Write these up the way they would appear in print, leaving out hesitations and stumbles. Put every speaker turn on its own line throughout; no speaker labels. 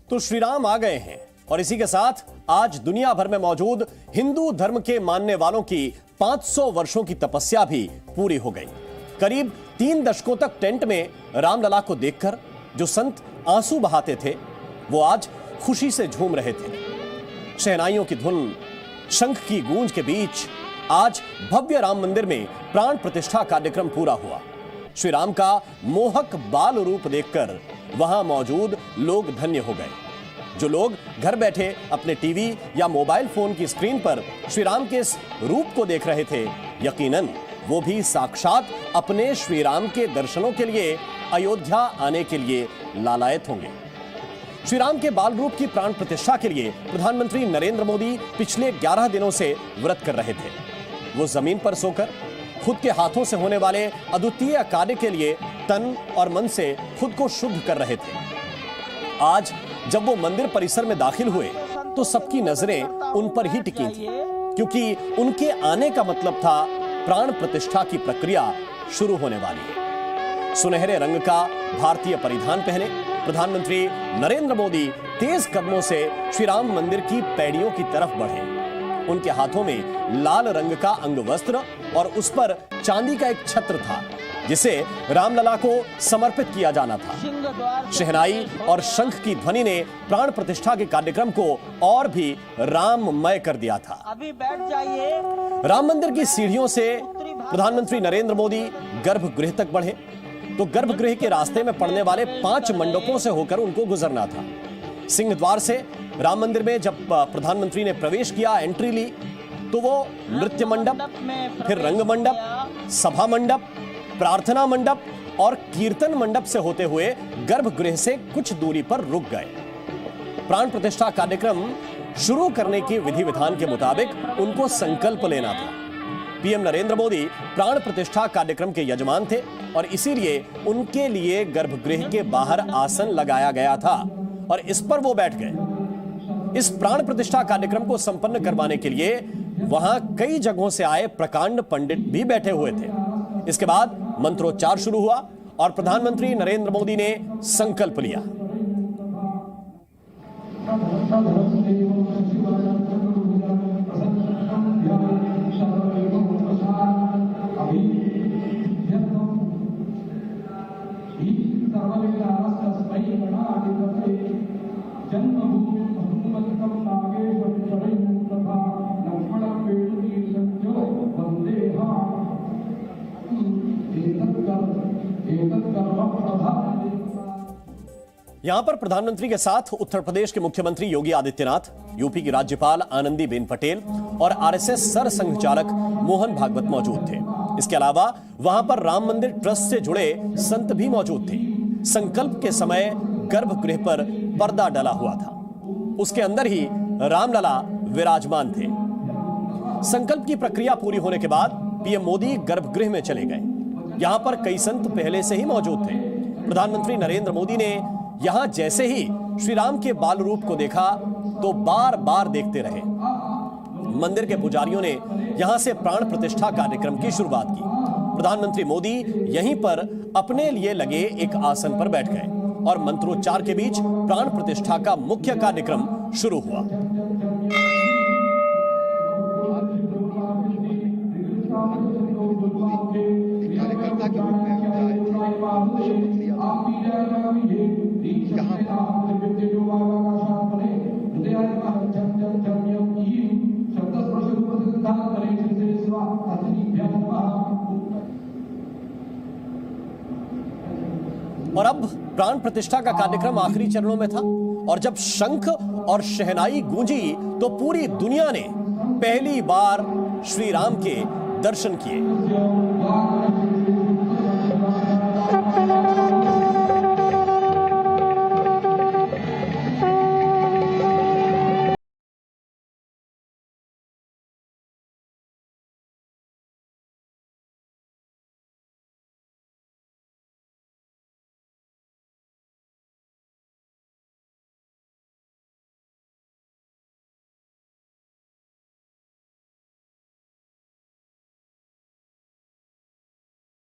तो श्री राम आ गए हैं और इसी के साथ आज दुनिया भर में मौजूद हिंदू धर्म के मानने वालों की 500 वर्षों की तपस्या भी पूरी हो गई। करीब 3 दशकों तक टेंट में रामलला को देखकर जो संत आंसू बहाते थे, वो आज खुशी से झूम रहे थे। शहनाइयों की धुन, शंख की गूंज के बीच आज भव्य राम मंदिर में प्राण प्रतिष्ठा कार्यक्रम पूरा हुआ। श्री राम का मोहक बाल रूप देखकर वहां मौजूद लोग धन्य हो गए। जो लोग घर बैठे अपने टीवी या मोबाइल फोन की स्क्रीन पर श्री राम के इस रूप को देख रहे थे, यकीनन वो भी साक्षात अपने श्री राम के दर्शनों के लिए अयोध्या आने के लिए लालायत होंगे। श्री राम के बाल रूप की प्राण प्रतिष्ठा के लिए प्रधानमंत्री नरेंद्र मोदी पिछले 11 दिनों से व्रत कर रहे थे। वो जमीन पर सोकर खुद के हाथों से होने वाले अद्वितीय कार्य के लिए तन और मन से खुद को शुद्ध कर रहे थे। आज जब वो मंदिर परिसर में दाखिल हुए तो सबकी नजरें उन पर ही टिकी थी, क्योंकि उनके आने का मतलब था प्राण प्रतिष्ठा की प्रक्रिया शुरू होने वाली है। सुनहरे रंग का भारतीय परिधान पहने प्रधानमंत्री नरेंद्र मोदी तेज कदमों से श्री राम मंदिर की पैड़ियों की तरफ बढ़े। उनके हाथों में लाल रंग का अंगवस्त्र और उस पर चांदी का एक छत्र था, जिसे रामलला को समर्पित किया जाना था। शहनाई और शंख की ध्वनि ने प्राण प्रतिष्ठा के कार्यक्रम को और भी राममय कर दिया था।
अभी बैठ जाइए।
राम मंदिर की सीढ़ियों से प्रधानमंत्री नरेंद्र मोदी गर्भगृह तक बढ़े तो गर्भगृह के रास्ते में पड़ने वाले 5 मंडपों से होकर उनको गुजरना था। सिंह द्वार से राम मंदिर में जब प्रधानमंत्री ने प्रवेश किया, एंट्री ली, तो वो नृत्य मंडप, फिर रंग मंडप, सभा मंडप, प्रार्थना मंडप और कीर्तन मंडप से होते हुए गर्भगृह से कुछ दूरी पर रुक गए। प्राण प्रतिष्ठा कार्यक्रम शुरू करने की विधि विधान के मुताबिक उनको संकल्प लेना था। पीएम नरेंद्र मोदी प्राण प्रतिष्ठा कार्यक्रम के यजमान थे और इसीलिए उनके लिए गर्भगृह के बाहर आसन लगाया गया था और इस पर वो बैठ गए। इस प्राण प्रतिष्ठा कार्यक्रम को संपन्न करवाने के लिए वहां कई जगहों से आए प्रकांड पंडित भी बैठे हुए थे। इसके बाद मंत्रोच्चार शुरू हुआ और प्रधानमंत्री नरेंद्र मोदी ने संकल्प लिया। यहां पर प्रधानमंत्री के साथ उत्तर प्रदेश के मुख्यमंत्री योगी आदित्यनाथ, यूपी की राज्यपाल आनंदीबेन पटेल और आरएसएस सरसंघचालक मोहन भागवत मौजूद थे। इसके अलावा वहां पर राम मंदिर ट्रस्ट से जुड़े संत भी मौजूद थे। संकल्प के समय गर्भगृह पर पर्दा डला हुआ था, उसके अंदर ही रामलला विराजमान थे। संकल्प की प्रक्रिया पूरी होने के बाद पीएम मोदी गर्भगृह में चले गए। यहां पर कई संत पहले से ही मौजूद थे। प्रधानमंत्री नरेंद्र मोदी ने यहां जैसे ही श्री राम के बाल रूप को देखा तो बार बार देखते रहे। मंदिर के पुजारियों ने यहां से प्राण प्रतिष्ठा कार्यक्रम की शुरुआत की। प्रधानमंत्री मोदी यहीं पर अपने लिए लगे एक आसन पर बैठ गए और मंत्रोच्चार के बीच प्राण प्रतिष्ठा का मुख्य कार्यक्रम शुरू हुआ।
कार्यकर्ता के रूप में
और अब प्राण प्रतिष्ठा का कार्यक्रम आखिरी चरणों में था और जब शंख और शहनाई गूंजी तो पूरी दुनिया ने पहली बार श्री राम के दर्शन किए।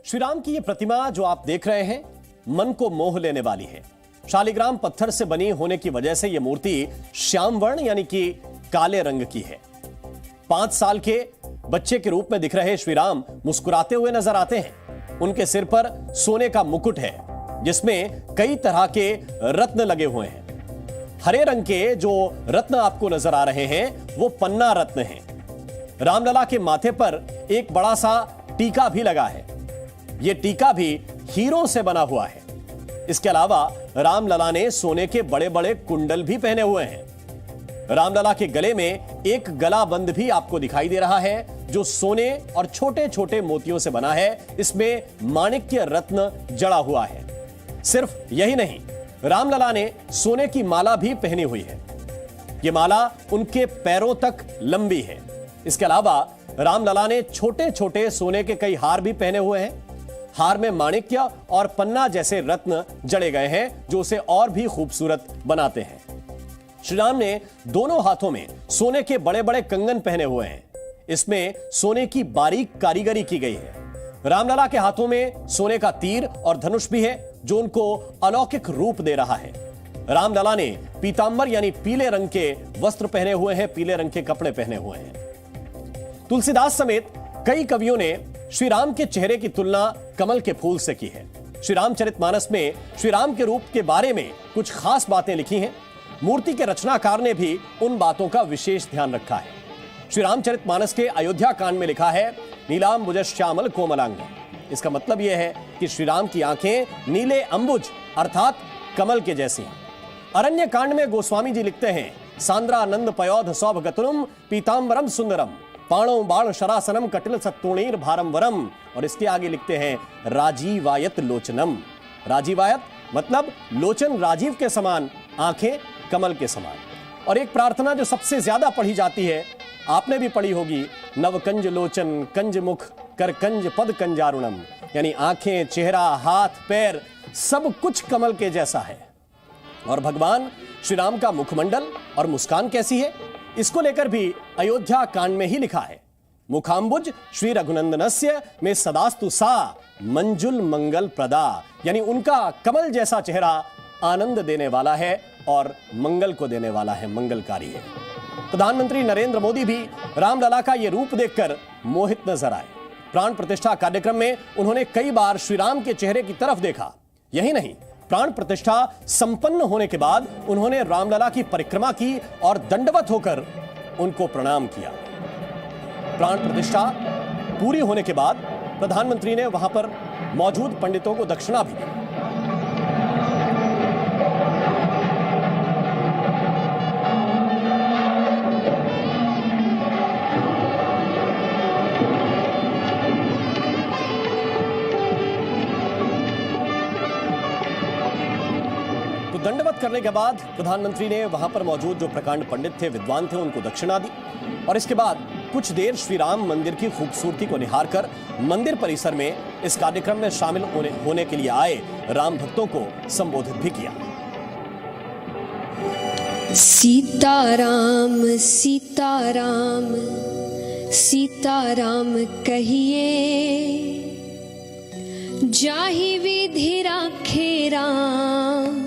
श्री राम की यह प्रतिमा जो आप देख रहे हैं, मन को मोह लेने वाली है। शालिग्राम पत्थर से बनी होने की वजह से यह मूर्ति श्याम वर्ण यानी कि काले रंग की है। 5 साल के बच्चे के रूप में दिख रहे श्री राम मुस्कुराते हुए नजर आते हैं। उनके सिर पर सोने का मुकुट है जिसमें कई तरह के रत्न लगे हुए हैं। हरे रंग के जो रत्न आपको नजर आ रहे हैं वो पन्ना रत्न हैं। रामलला के माथे पर एक बड़ा सा टीका भी लगा है। यह टीका भी हीरों से बना हुआ है। इसके अलावा रामलला ने सोने के बड़े बड़े कुंडल भी पहने हुए हैं। रामलला के गले में एक गला बंद भी आपको दिखाई दे रहा है जो सोने और छोटे छोटे मोतियों से बना है। इसमें माणिक्य रत्न जड़ा हुआ है। सिर्फ यही नहीं, रामलला ने सोने की माला भी पहनी हुई है। यह माला उनके पैरों तक लंबी है। इसके अलावा रामलला ने छोटे छोटे सोने के कई हार भी पहने हुए हैं। हार में माणिक्य और पन्ना जैसे रत्न जड़े गए हैं जो उसे और भी खूबसूरत बनाते हैं। श्री राम ने दोनों हाथों में सोने के बड़े बड़े कंगन पहने हुए हैं। इसमें सोने की बारीक कारीगरी की गई है। रामलला के हाथों में सोने का तीर और धनुष भी है जो उनको अलौकिक रूप दे रहा है। रामलला ने पीतांबर यानी पीले रंग के वस्त्र पहने हुए हैं, पीले रंग के कपड़े पहने हुए हैं। तुलसीदास समेत कई कवियों ने श्री राम के चेहरे की तुलना कमल के फूल से की है। श्री रामचरितमानस में श्री राम के रूप के बारे में कुछ खास बातें लिखी हैं। मूर्ति के रचनाकार ने भी उन बातों का विशेष ध्यान रखा है। श्री रामचरितमानस के अयोध्या कांड में लिखा है नीलांबुज श्यामल कोमलांग। इसका मतलब यह है कि श्री राम की आंखें नीले अंबुज अर्थात कमल के जैसी हैं। अरण्य कांड में गोस्वामी जी लिखते हैं सांद्रानंद पयोध सौभ गतुरम पीतांबरम सुंदरम पाणो बाण शरासनम कटिल सत्तुणीर भारम वरम। और इसके आगे लिखते हैं राजीवायत लोचनम। राजीवायत मतलब लोचन राजीव के समान, आंखें कमल के समान। और एक प्रार्थना जो सबसे ज्यादा पढ़ी जाती है, आपने भी पढ़ी होगी, नवकंज लोचन कंज मुख कर कंज पद कंजारुणम, यानी आंखें, चेहरा, हाथ, पैर सब कुछ कमल के जैसा है। और भगवान श्री राम का मुखमंडल और मुस्कान कैसी है, इसको लेकर भी अयोध्या कांड में ही लिखा है। मुखाम्बुज श्री रघुनंदनस्य में सदास्तु सा मंजुल मंगल प्रदा, यानी उनका कमल जैसा चेहरा आनंद देने वाला है और मंगल को देने वाला है, मंगलकारी है। प्रधानमंत्री नरेंद्र मोदी भी रामलला का यह रूप देखकर मोहित नजर आए। प्राण प्रतिष्ठा कार्यक्रम में उन्होंने कई बार श्री राम के चेहरे की तरफ देखा। यही नहीं, प्राण प्रतिष्ठा संपन्न होने के बाद उन्होंने रामलला की परिक्रमा की और दंडवत होकर उनको प्रणाम किया। प्राण प्रतिष्ठा पूरी होने के बाद प्रधानमंत्री ने वहां पर मौजूद पंडितों को दक्षिणा भी दी। दंडवत करने के बाद प्रधानमंत्री ने वहां पर मौजूद जो प्रकांड पंडित थे, विद्वान थे, उनको दक्षिणा दी और इसके बाद कुछ देर श्री राम मंदिर की खूबसूरती को निहारकर मंदिर परिसर में इस कार्यक्रम में शामिल होने के लिए आए राम भक्तों को संबोधित भी किया।
सीताराम सीताराम सीताराम कहिए, जाहि विधि राखे राम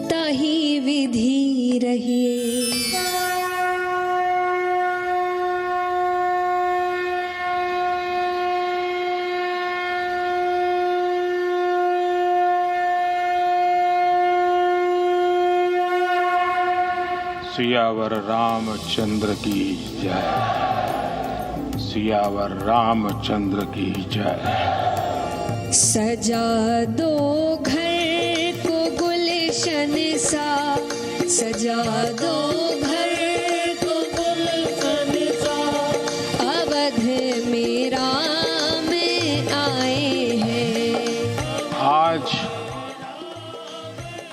ताहि विधि रहिए।
सियावर रामचंद्र की जय, सियावर रामचंद्र की जय।
सजा दो घर को गुलशन सा, सजा दो घर को गुलशन सा, अवध में राम आए हैं।
आज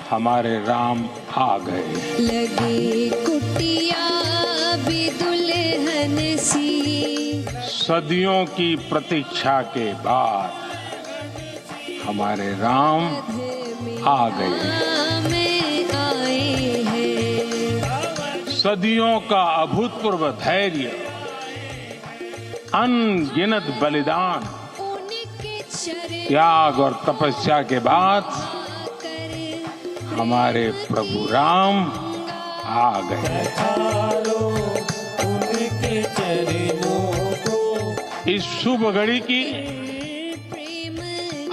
हमारे राम आ गए।
लगे कुटिया भी दुल्हन सी,
सदियों की प्रतीक्षा के बाद हमारे राम आ गए। सदियों का अभूतपूर्व धैर्य, अनगिनत बलिदान, त्याग और तपस्या के बाद हमारे प्रभु राम आ गए। इस शुभ घड़ी की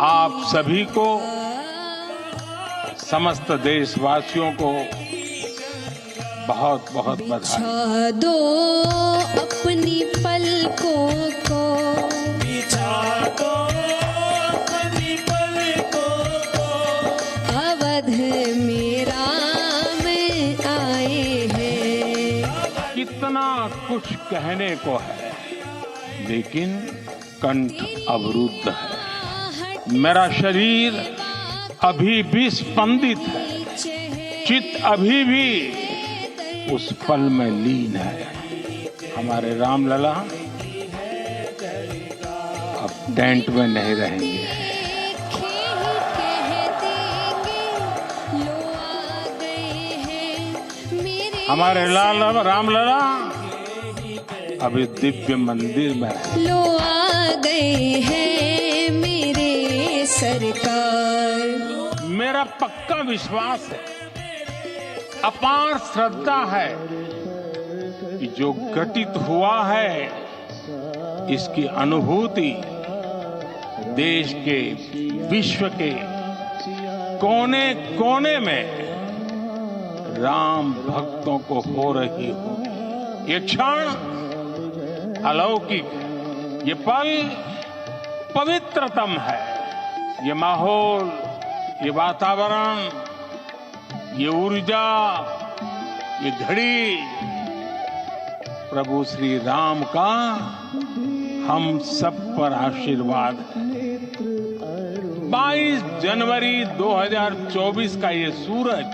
आप सभी को, समस्त देशवासियों को बहुत बहुत बधाई।
बिछा दो अपनी पलकों को, अवध में राम आए हैं।
कितना कुछ कहने को है, लेकिन कंठ अवरुद्ध है। मेरा शरीर अभी भी स्पंदित है, चित्त अभी भी उस पल में लीन है। हमारे रामलला अब टेंट में नहीं रहेंगे। हमारे रामलला अभी दिव्य मंदिर में
लो आ गए हैं मेरे सरकार।
मेरा पक्का विश्वास है, अपार श्रद्धा है कि जो घटित हुआ है, इसकी अनुभूति देश के, विश्व के कोने कोने में राम भक्तों को हो रही होगी। ये क्षण अलौकिक, ये पल पवित्रतम है। ये माहौल, ये वातावरण, ये ऊर्जा, ये घड़ी प्रभु श्री राम का हम सब पर आशीर्वाद है। 22 जनवरी 2024 का ये सूरज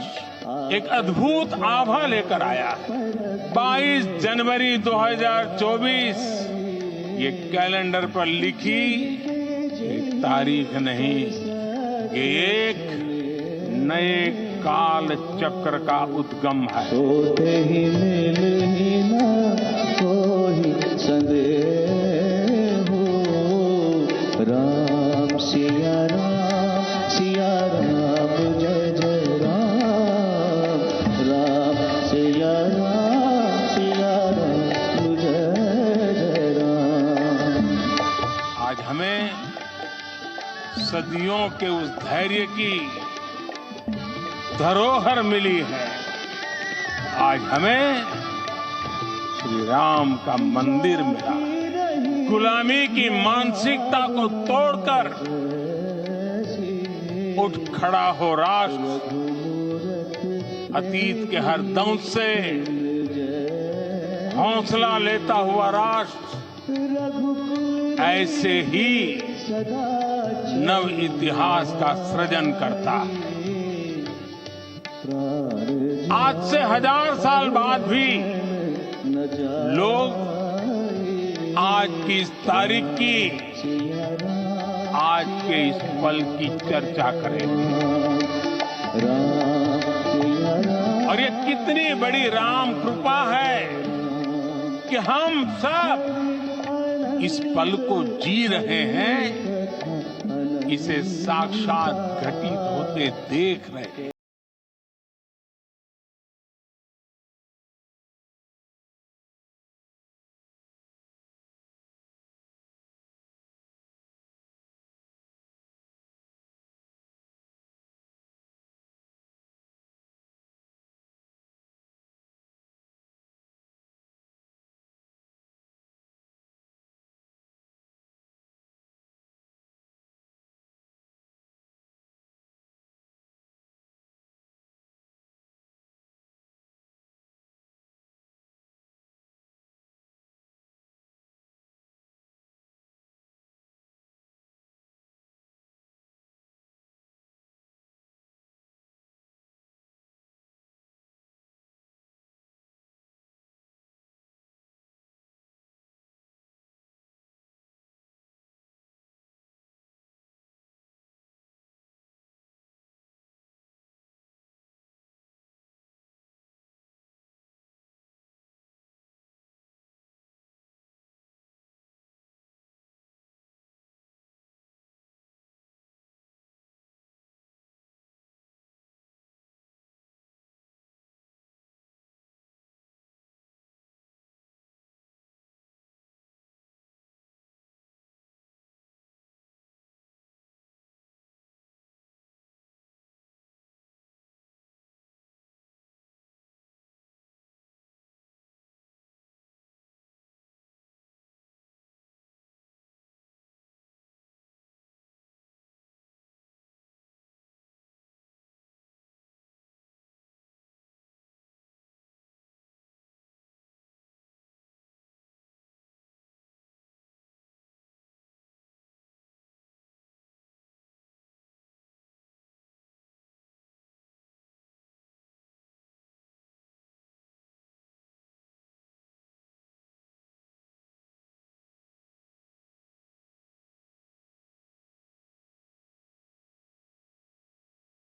एक अद्भुत आभा लेकर आया है। 22 जनवरी 2024 ये कैलेंडर पर लिखी एक तारीख नहीं, ये एक नए काल चक्र का उद्गम है।
सोते ही मिलही ना कोई संदेह हो, राम सिया राम जय जय राम, राम सिया राम जय जय राम।
आज हमें सदियों के उस धैर्य की धरोहर मिली है। आज हमें श्री राम का मंदिर मिला। गुलामी की मानसिकता को तोड़कर उठ खड़ा हो राष्ट्र, अतीत के हर दंश से हौसला लेता हुआ राष्ट्र ऐसे ही नव इतिहास का सृजन करता है। आज से 1000 साल बाद भी लोग आज की इस तारीख की, आज के इस पल की चर्चा करेंगे। और ये कितनी बड़ी राम कृपा है कि हम सब इस पल को जी रहे हैं, इसे साक्षात घटित होते देख रहे हैं।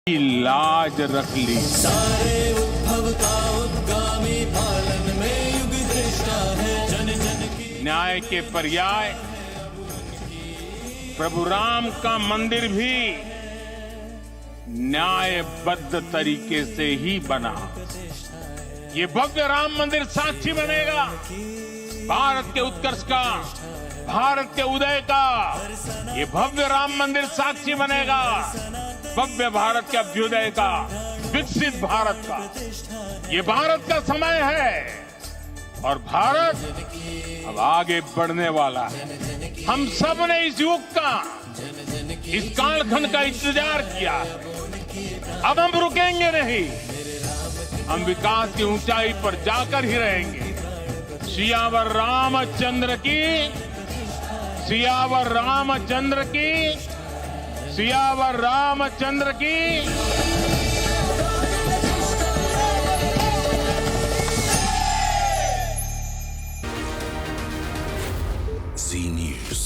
की लाज रख ली। न्याय के पर्याय प्रभु राम का मंदिर भी न्यायबद्ध तरीके से ही बना। ये भव्य राम मंदिर साक्षी बनेगा भारत के उत्कर्ष का, भारत के उदय का। ये भव्य राम मंदिर साक्षी बनेगा भव्य भारत के अभ्युदय का, विकसित भारत का। ये भारत का समय है और भारत अब आगे बढ़ने वाला है। हम सब ने इस युग का, इस कालखंड का इंतजार किया। अब हम रुकेंगे नहीं, हम विकास की ऊंचाई पर जाकर ही रहेंगे। सियावर रामचंद्र की, सियावर रामचंद्र की, सियावर रामचंद्र की।
Z News.